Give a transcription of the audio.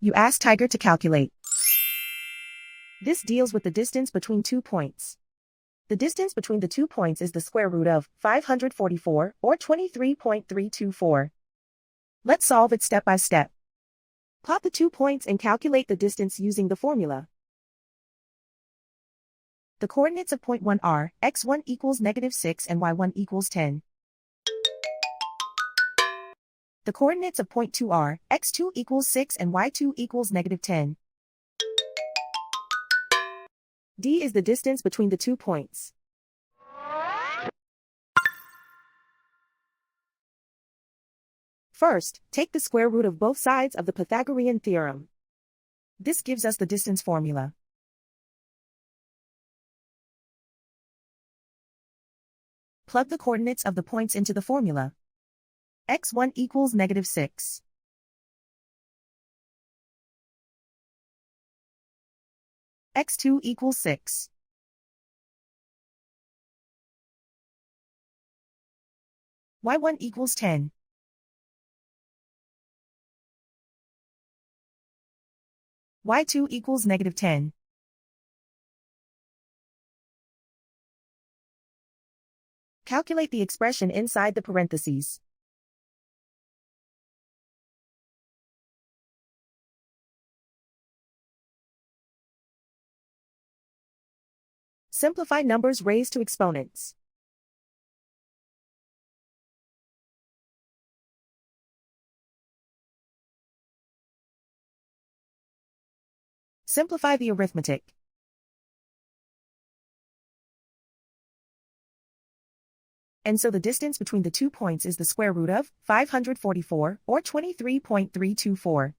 You ask Tiger to calculate. This deals with the distance between 2 points. The distance between the 2 points is the square root of 544, or 23.324. Let's solve it step by step. Plot the 2 points and calculate the distance using the formula. The coordinates of point 1 are x1 equals -6 and y1 equals 10. The coordinates of point 2 are x2 equals 6 and y2 equals -10. D is the distance between the 2 points. First, take the square root of both sides of the Pythagorean theorem. This gives us the distance formula. Plug the coordinates of the points into the formula. x1 equals -6. x2 equals 6. y1 equals 10. y2 equals -10. Calculate the expression inside the parentheses. Simplify numbers raised to exponents. Simplify the arithmetic. And so the distance between the 2 points is the square root of 544, or 23.324.